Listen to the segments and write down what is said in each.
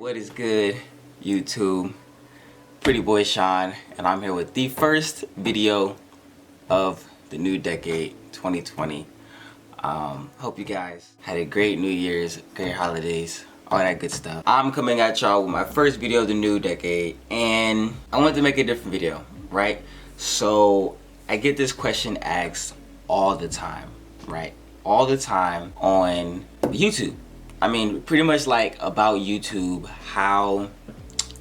What is good, YouTube? Pretty boy Sean, and I'm here with the first video of the new decade, 2020. Hope you guys had a great New Year's, great holidays, all that good stuff. I'm coming at y'all with my first video of the new decade, and I wanted to make a different video, right? So I get this question asked all the time, right? All the time on YouTube. I mean, pretty much like about YouTube, how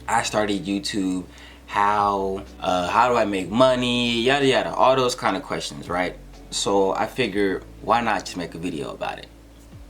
I started YouTube, how do I make money, yada yada, all those kind of questions, right? So I figured, why not just make a video about it?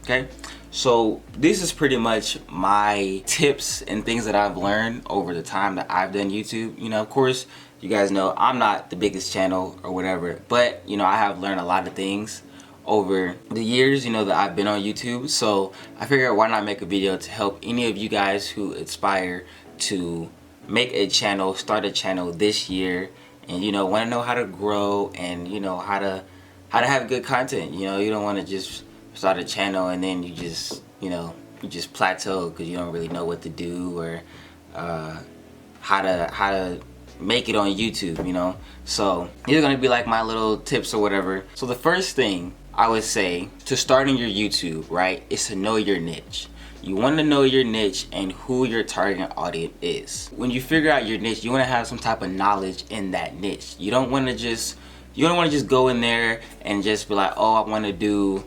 Okay, so this is pretty much my tips and things that I've learned over the time that I've done YouTube. You know, of course, you guys know I'm not the biggest channel or whatever, but you know, I have learned a lot of things over the years, you know, that I've been on YouTube. So I figured, why not make a video to help any of you guys who aspire to make a channel, start a channel this year, and you know, want to know how to grow and you know how to have good content. You know, you don't want to just start a channel and then you just, you know, you just plateau because you don't really know what to do or how to make it on YouTube, you know. So these are gonna be like my little tips or whatever. So the first thing I would say to starting your YouTube, right, is to know your niche. You want to know your niche and who your target audience is. When you figure out your niche, you want to have some type of knowledge in that niche. You don't want to just go in there and just be like, oh, I want to do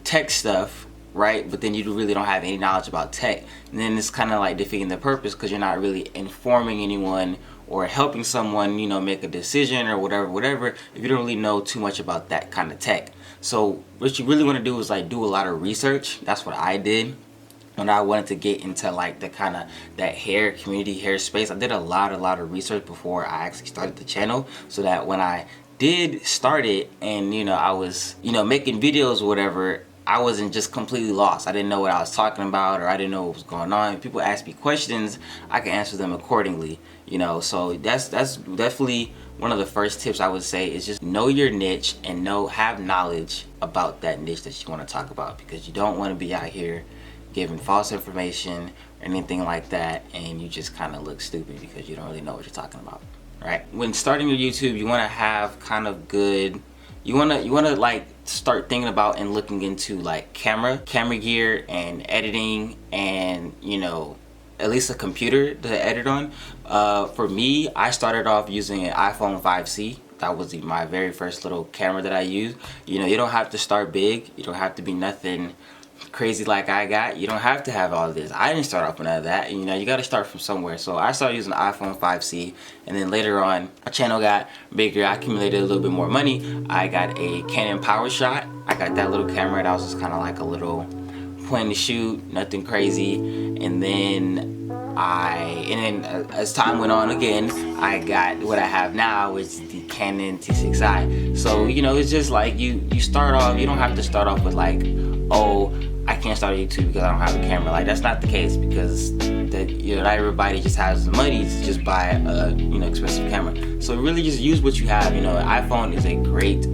tech stuff, right? But then you really don't have any knowledge about tech. And then it's kind of like defeating the purpose because you're not really informing anyone or helping someone, you know, make a decision or whatever, if you don't really know too much about that kind of tech. So what you really want to do is like do a lot of research. That's what I did when I wanted to get into like the kind of that hair community, hair space. I did a lot of research before I actually started the channel, so that when I did start it and you know I was, you know, making videos or whatever, I wasn't just completely lost. I didn't know what I was talking about, or I didn't know what was going on. If people ask me questions, I can answer them accordingly, you know. So that's definitely one of the first tips I would say, is just know your niche and have knowledge about that niche that you want to talk about, because you don't want to be out here giving false information or anything like that and you just kind of look stupid because you don't really know what you're talking about, right? When starting your YouTube, you want to have kind of good, you want to like start thinking about and looking into like camera gear and editing, and you know, at least a computer to edit on. For me, I started off using an iPhone 5C. That was my very first little camera that I used. You know, you don't have to start big. You don't have to be nothing crazy like I got. You don't have to have all this. I didn't start off with none of that. You know, you got to start from somewhere. So I started using the iPhone 5C, and then later on, our channel got bigger. I accumulated a little bit more money. I got a Canon PowerShot. I got that little camera that was just kind of like a little point and shoot, nothing crazy. And then as time went on again, I got what I have now, which is the Canon T6i. So you know, it's just like you start off. You don't have to start off with like, oh, I can't start YouTube because I don't have a camera. Like, that's not the case, because you know, not everybody just has the money to just buy a, you know, expensive camera. So really just use what you have. You know, an iPhone is a great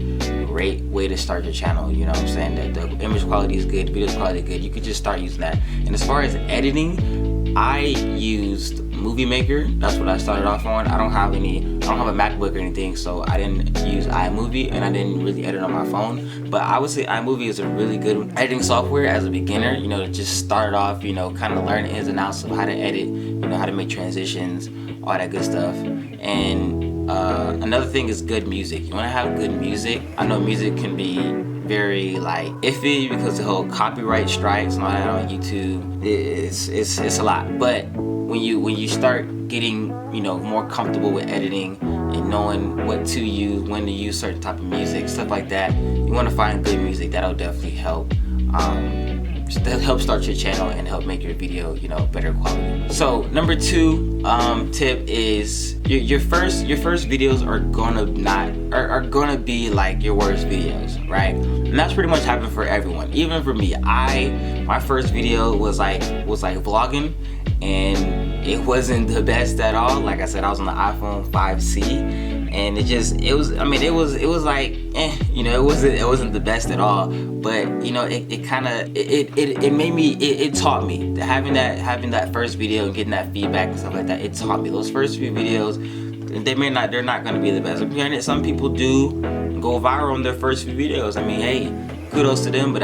way to start your channel. You know what I'm saying? That the image quality is good, video quality is good. You could just start using that. And as far as editing, I used Movie Maker. That's what I started off on. I don't have a MacBook or anything, so I didn't use iMovie, and I didn't really edit on my phone. But I would say iMovie is a really good editing software as a beginner, you know, to just start off, you know, kind of learn the ins and outs of how to edit, you know, how to make transitions, all that good stuff. And another thing is good music. You want to have good music. I know music can be very like iffy because the whole copyright strikes and all that on YouTube. It's a lot. But when you start getting, you know, more comfortable with editing and knowing what to use, when to use certain type of music, stuff like that, you want to find good music. That'll definitely help. Help start your channel and help make your video, you know, better quality. So number 2 tip is your first videos are gonna be like your worst videos, right? And that's pretty much happened for everyone. Even for me, my first video was like vlogging, and it wasn't the best at all. Like I said, I was on the iPhone 5C, and it was, I mean, it was like, you know, it wasn't the best at all, but you know, it kind of it made me, it taught me, having that first video and getting that feedback and stuff like that. It taught me those first few videos, they're not going to be the best. Granted, some people do go viral on their first few videos. I mean, hey, kudos to them, but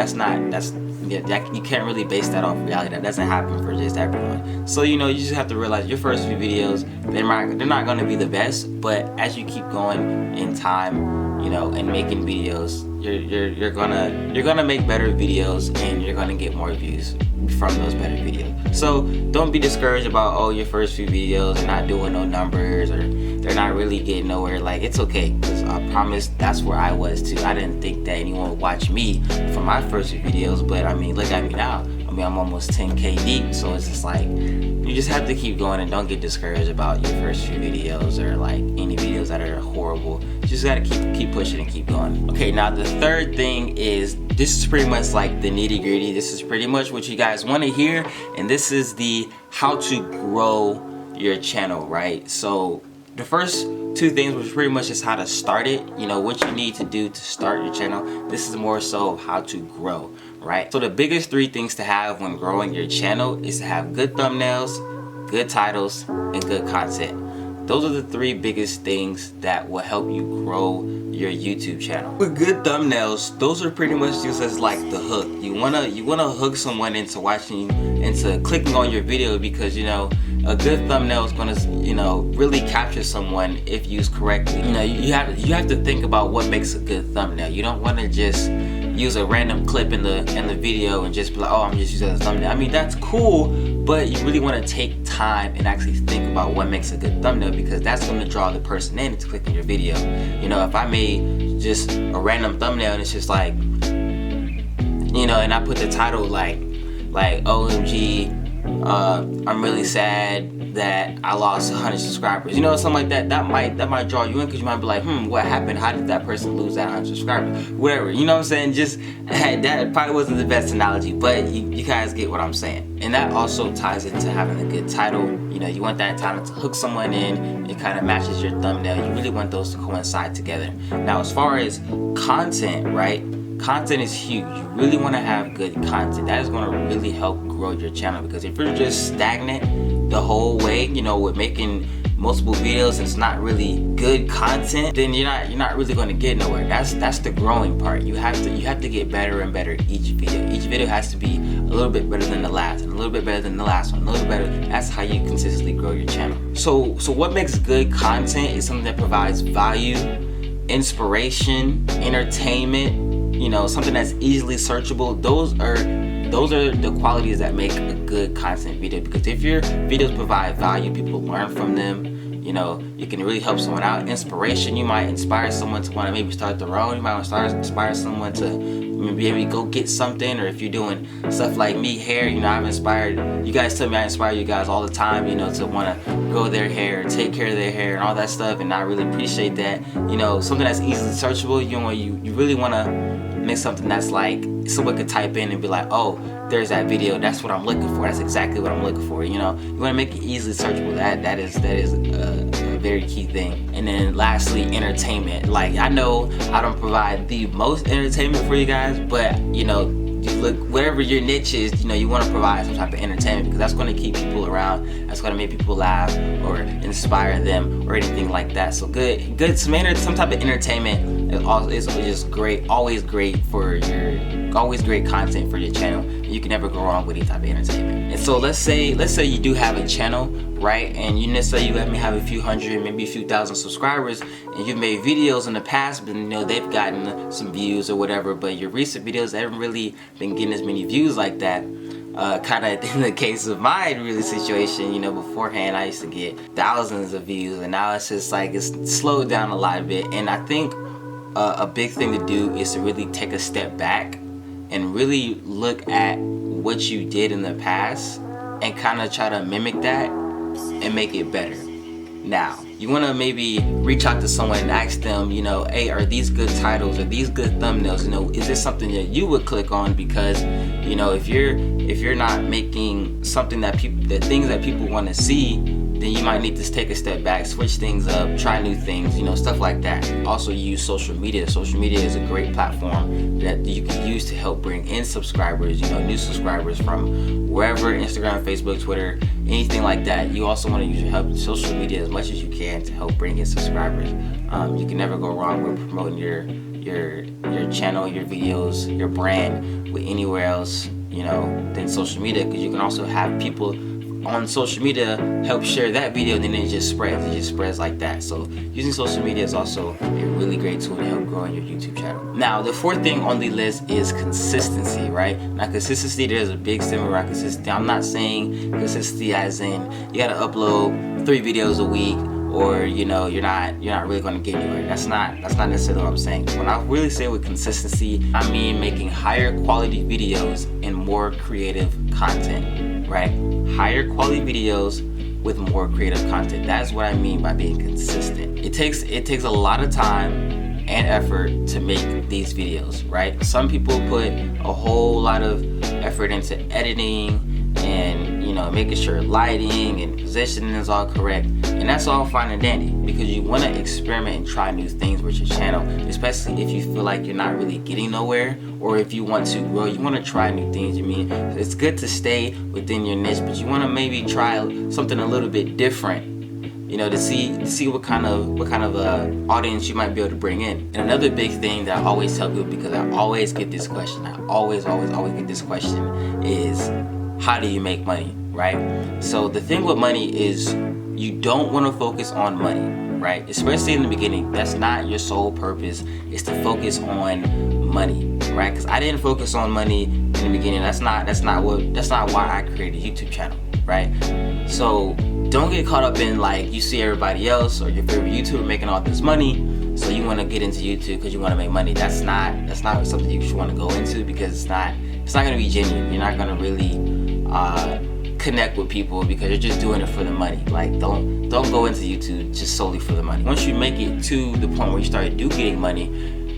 you can't really base that off reality. That doesn't happen for just everyone. So, you know, you just have to realize your first few videos, they're not going to be the best, but as you keep going in time, you know, and making videos, you're gonna make better videos, and you're gonna get more views from those better videos. So don't be discouraged about, oh, your first few videos are not doing no numbers, or they're not really getting nowhere. Like, it's okay, because I promise that's where I was too. I didn't think that anyone would watch me for my first few videos, but I mean, look at me now. I mean, I'm almost 10K deep, so it's just like, you just have to keep going and don't get discouraged about your first few videos, or like any videos that are horrible. You just gotta keep pushing and keep going. Okay, now the third thing is, this is pretty much like the nitty-gritty. This is pretty much what you guys want to hear, and this is the how to grow your channel, right? So the first two things was pretty much just how to start it, you know, what you need to do to start your channel. This is more so of how to grow, right? So the biggest three things to have when growing your channel is to have good thumbnails, good titles, and good content. Those are the three biggest things that will help you grow your YouTube channel. With good thumbnails, those are pretty much just as like the hook. You wanna hook someone into clicking on your video, because, you know, a good thumbnail is gonna, you know, really capture someone if used correctly. You know, you have to think about what makes a good thumbnail. You don't want to just use a random clip in the video and just be like, oh, I'm just using it as a thumbnail. I mean, that's cool, but you really want to take time and actually think about what makes a good thumbnail, because that's going to draw the person in to click on your video. You know, if I made just a random thumbnail and it's just like, you know, and I put the title like OMG, I'm really sad that I lost 100 subscribers, you know, something like that, that might draw you in, because you might be like, what happened? How did that person lose that 100 subscribers? Whatever, you know what I'm saying? Just, that probably wasn't the best analogy, but you guys get what I'm saying. And that also ties into having a good title. You know, you want that title to hook someone in. It kind of matches your thumbnail. You really want those to coincide together. Now, as far as content, right? Content is huge. You really want to have good content. That is going to really help grow your channel, because if you're just stagnant the whole way, you know, with making multiple videos and it's not really good content, then you're not really going to get nowhere. That's the growing part. You have to get better and better each video. Each video has to be a little bit better than the last, and a little bit better than the last one, a little better. That's how you consistently grow your channel. So what makes good content is something that provides value, inspiration, entertainment, you know, something that's easily searchable. Those are the qualities that make a good content video, because if your videos provide value, people learn from them, you know, you can really help someone out. Inspiration, you might inspire someone to want to maybe start their own. You might want to inspire someone to maybe go get something. Or if you're doing stuff like me, hair, you know, I've inspired you guys. Tell me I inspire you guys all the time, you know, to want to grow their hair, take care of their hair, and all that stuff. And I really appreciate that. You know, something that's easily searchable. You really want to make something that's like someone could type in and be like, oh, there's that video, that's what I'm looking for, that's exactly what I'm looking for. You know, you want to make it easily searchable. That is a very key thing. And then lastly, entertainment. Like, I know I don't provide the most entertainment for you guys, but you know, you look, whatever your niche is, you know, you want to provide some type of entertainment, because that's going to keep people around, that's going to make people laugh or inspire them or anything like that. So some type of entertainment is just great, always great content for your channel. You can never go wrong with any type of entertainment. And so let's say you do have a channel, right? And you necessarily you may have a few hundred, maybe a few thousand subscribers, and you've made videos in the past, but you know, they've gotten some views or whatever, but your recent videos haven't really been getting as many views like that. Kind of in the case of my really situation, you know, beforehand I used to get thousands of views, and now it's just like it's slowed down a lot bit. And I think a big thing to do is to really take a step back and really look at what you did in the past and kind of try to mimic that and make it better. Now, you want to maybe reach out to someone and ask them, you know, hey, are these good titles, are these good thumbnails? You know, is this something that you would click on? Because, you know, if you're not making something that things that people want to see, then you might need to take a step back, switch things up, try new things, you know, stuff like that. Also use social media. Social media is a great platform that you can use to help bring in subscribers, you know, new subscribers from wherever, Instagram, Facebook, Twitter, anything like that. You also want to use your social media as much as you can to help bring in subscribers. You can never go wrong with promoting your channel, your videos, your brand with anywhere else, you know, than social media, because you can also have people on social media help share that video, and then it just spreads like that. So using social media is also a really great tool to help grow your YouTube channel. Now the fourth thing on the list is consistency, right? Now consistency, there's a big stigma around consistency. I'm not saying consistency as in you gotta upload 3 videos a week, or you know, you're not really going to get anywhere. That's not necessarily what I'm saying. When I really say with consistency, I mean making higher quality videos and more creative content, right? Higher quality videos with more creative content. That's what I mean by being consistent. It takes a lot of time and effort to make these videos, right? Some people put a whole lot of effort into editing and, you know, making sure lighting and positioning is all correct, and that's all fine and dandy, because you want to experiment and try new things with your channel, especially if you feel like you're not really getting nowhere, or if you want to grow, you want to try new things. I mean, it's good to stay within your niche, but you want to maybe try something a little bit different, you know, to see what kind of audience you might be able to bring in. And another big thing that I always tell people, because I always get this question, I always get this question, is how do you make money, right? So the thing with money is you don't want to focus on money, right? Especially in the beginning. That's not your sole purpose, is to focus on money, right? Because I didn't focus on money in the beginning. That's not why I created a YouTube channel, right? So don't get caught up in, like, you see everybody else or your favorite YouTuber making all this money, so you want to get into YouTube because you want to make money. That's not something you should want to go into, because it's not going to be genuine. You're not going to really connect with people, because you're just doing it for the money. Like, don't go into YouTube just solely for the money. Once you make it to the point where you start getting money,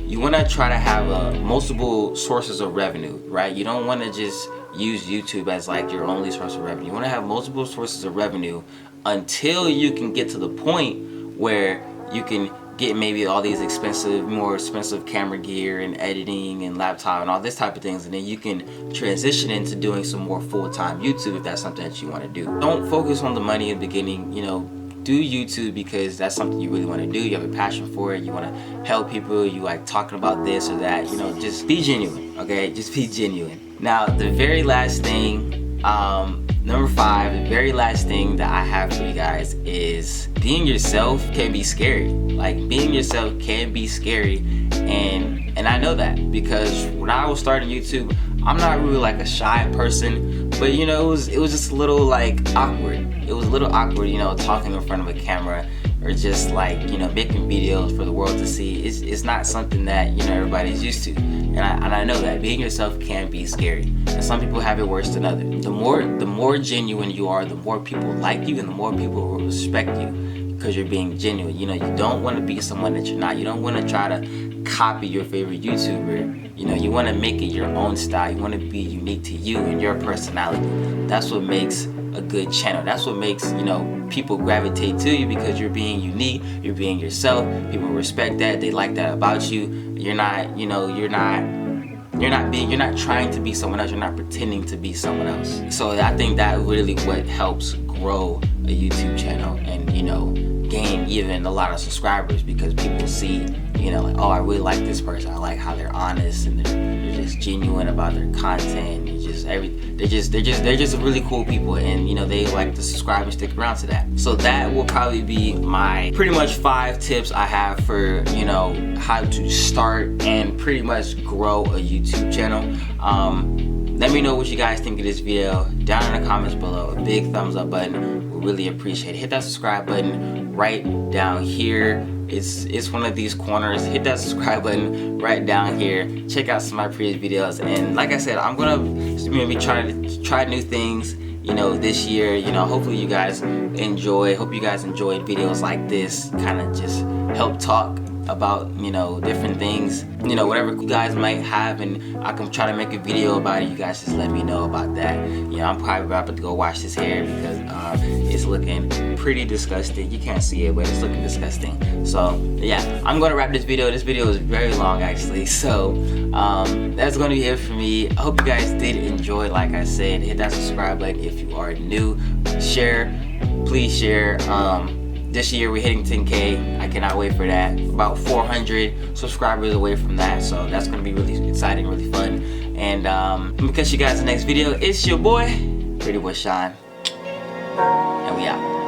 you want to try to have multiple sources of revenue, right? You don't want to just use YouTube as like your only source of revenue. You want to have multiple sources of revenue until you can get to the point where you can get maybe all these more expensive camera gear and editing and laptop and all this type of things, and then you can transition into doing some more full-time YouTube if that's something that you want to do. Don't focus on the money in the beginning. You know, do YouTube because that's something you really want to do. You have a passion for it. You want to help people. You like talking about this or that. You know, just be genuine, okay? Just be genuine. Now, the very last thing, number 5, the very last thing that I have for you guys is being yourself can be scary. Like, being yourself can be scary, and I know that because when I was starting YouTube, I'm not really like a shy person, but you know, it was just a little like awkward. It was a little awkward, you know, talking in front of a camera or just like, you know, making videos for the world to see. It's not something that, you know, everybody's used to, and I know that being yourself can be scary, and some people have it worse than others. The more genuine you are, the more people like you and the more people will respect you, because you're being genuine. You know, you don't want to be someone that you're not. You don't want to try to copy your favorite YouTuber. You know, you want to make it your own style. You want to be unique to you and your personality. That's what makes a good channel. That's what makes, you know, people gravitate to you, because you're being unique, you're being yourself. People respect that. They like that about you. You're not, you know, you're not trying to be someone else. You're not pretending to be someone else. So I think that really what helps grow a YouTube channel and, you know, gain even a lot of subscribers, because people see, you know, like, oh, I really like this person. I like how they're honest and they're just genuine about their content. And just they're just really cool people, and you know, they like to subscribe and stick around to that. So that will probably be my pretty much 5 tips I have for, you know, how to start and pretty much grow a YouTube channel. Let me know what you guys think of this video down in the comments below. A big thumbs up button, we really appreciate it. Hit that subscribe button right down here. It's one of these corners. Hit that subscribe button right down here. Check out some of my previous videos, and like I said, I'm gonna maybe try new things, you know, this year. You know, hopefully you guys enjoy. Hope you guys enjoyed videos like this. Kind of just help talk about, you know, different things, you know, whatever you guys might have, and I can try to make a video about it. You guys just let me know about that. You know, I'm probably about to go wash this hair because it's a looking pretty disgusting. You can't see it, but it's looking disgusting. So yeah, I'm gonna wrap this video. This video is very long actually. So that's gonna be it for me. I hope you guys did enjoy. Like I said, hit that subscribe button if you are new. Share, please share. This year we're hitting 10K. I cannot wait for that. About 400 subscribers away from that, so that's gonna be really exciting, really fun. And I'm gonna catch you guys in the next video. It's your boy, Pretty Boy Sean, and we out.